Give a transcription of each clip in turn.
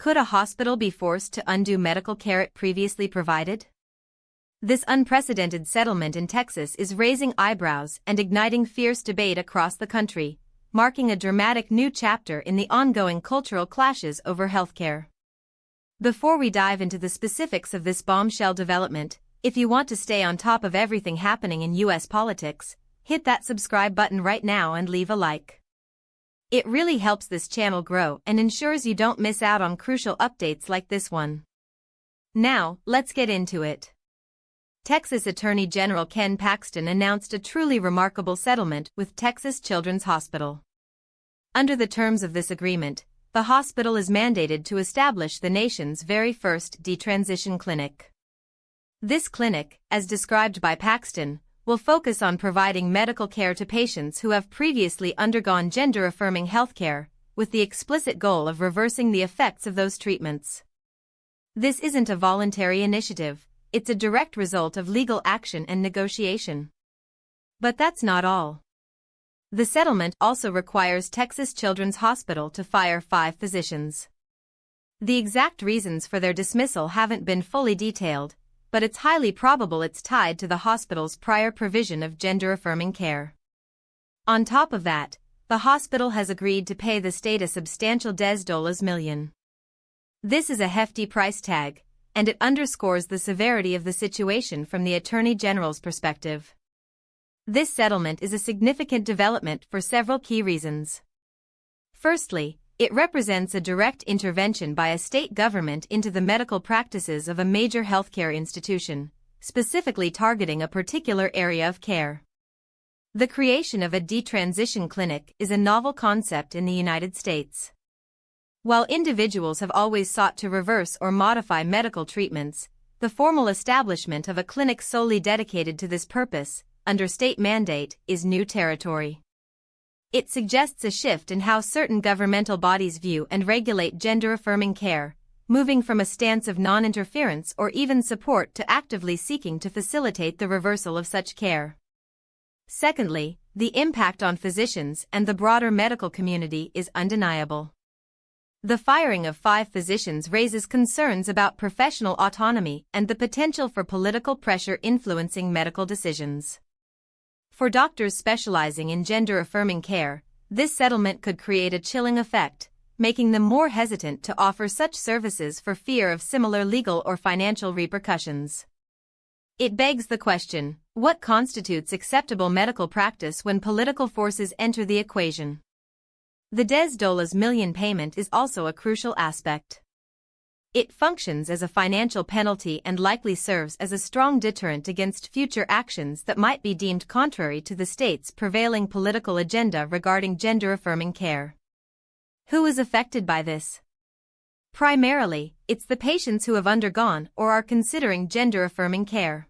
Could a hospital be forced to undo medical care it previously provided? This unprecedented settlement in Texas is raising eyebrows and igniting fierce debate across the country, marking a dramatic new chapter in the ongoing cultural clashes over healthcare. Before we dive into the specifics of this bombshell development, if you want to stay on top of everything happening in U.S. politics, hit that subscribe button right now and leave a like. It really helps this channel grow and ensures you don't miss out on crucial updates like this one. Now, let's get into it. Texas Attorney General Ken Paxton announced a truly remarkable settlement with Texas Children's Hospital. Under the terms of this agreement, the hospital is mandated to establish the nation's very first detransition clinic. This clinic, as described by Paxton, will focus on providing medical care to patients who have previously undergone gender-affirming healthcare, with the explicit goal of reversing the effects of those treatments. This isn't a voluntary initiative, it's a direct result of legal action and negotiation. But that's not all. The settlement also requires Texas Children's Hospital to fire 5 physicians. The exact reasons for their dismissal haven't been fully detailed, but it's highly probable it's tied to the hospital's prior provision of gender-affirming care. On top of that, the hospital has agreed to pay the state a substantial $10 million. This is a hefty price tag, and it underscores the severity of the situation from the Attorney General's perspective. This settlement is a significant development for several key reasons. Firstly, it represents a direct intervention by a state government into the medical practices of a major healthcare institution, specifically targeting a particular area of care. The creation of a detransition clinic is a novel concept in the United States. While individuals have always sought to reverse or modify medical treatments, the formal establishment of a clinic solely dedicated to this purpose, under state mandate, is new territory. It suggests a shift in how certain governmental bodies view and regulate gender-affirming care, moving from a stance of non-interference or even support to actively seeking to facilitate the reversal of such care. Secondly, the impact on physicians and the broader medical community is undeniable. The firing of 5 physicians raises concerns about professional autonomy and the potential for political pressure influencing medical decisions. For doctors specializing in gender-affirming care, this settlement could create a chilling effect, making them more hesitant to offer such services for fear of similar legal or financial repercussions. It begs the question, what constitutes acceptable medical practice when political forces enter the equation? The $10 million payment is also a crucial aspect. It functions as a financial penalty and likely serves as a strong deterrent against future actions that might be deemed contrary to the state's prevailing political agenda regarding gender-affirming care. Who is affected by this? Primarily, it's the patients who have undergone or are considering gender-affirming care.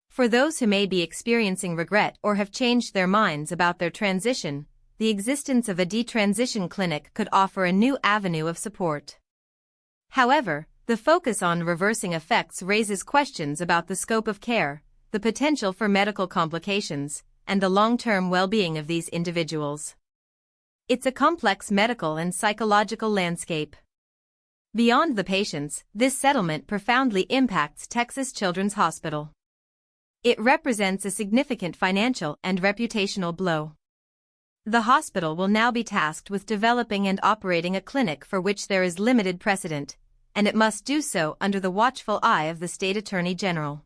For those who may be experiencing regret or have changed their minds about their transition, the existence of a detransition clinic could offer a new avenue of support. However, the focus on reversing effects raises questions about the scope of care, the potential for medical complications, and the long-term well-being of these individuals. It's a complex medical and psychological landscape. Beyond the patients, this settlement profoundly impacts Texas Children's Hospital. It represents a significant financial and reputational blow. The hospital will now be tasked with developing and operating a clinic for which there is limited precedent, and it must do so under the watchful eye of the state attorney general.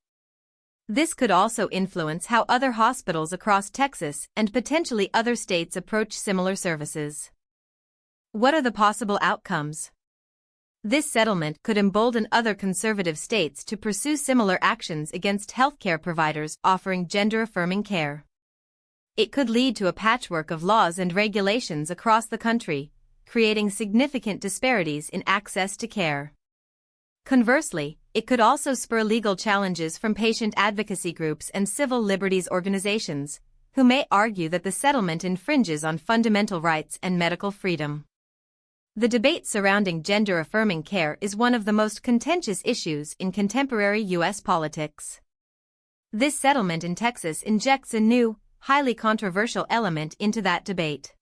This could also influence how other hospitals across Texas and potentially other states approach similar services. What are the possible outcomes? This settlement could embolden other conservative states to pursue similar actions against healthcare providers offering gender-affirming care. It could lead to a patchwork of laws and regulations across the country, creating significant disparities in access to care. Conversely, it could also spur legal challenges from patient advocacy groups and civil liberties organizations, who may argue that the settlement infringes on fundamental rights and medical freedom. The debate surrounding gender-affirming care is one of the most contentious issues in contemporary U.S. politics. This settlement in Texas injects a new, highly controversial element into that debate.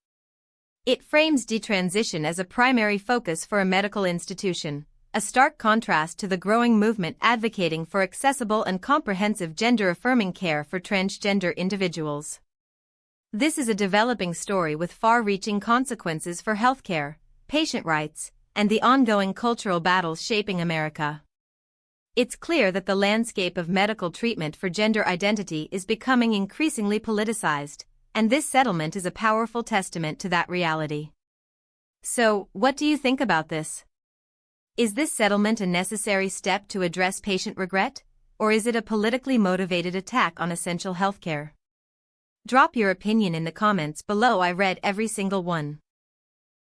It frames detransition as a primary focus for a medical institution, a stark contrast to the growing movement advocating for accessible and comprehensive gender-affirming care for transgender individuals. This is a developing story with far-reaching consequences for healthcare, patient rights, and the ongoing cultural battles shaping America. It's clear that the landscape of medical treatment for gender identity is becoming increasingly politicized, and this settlement is a powerful testament to that reality. So, what do you think about this? Is this settlement a necessary step to address patient regret, or is it a politically motivated attack on essential healthcare? Drop your opinion in the comments below. I read every single one.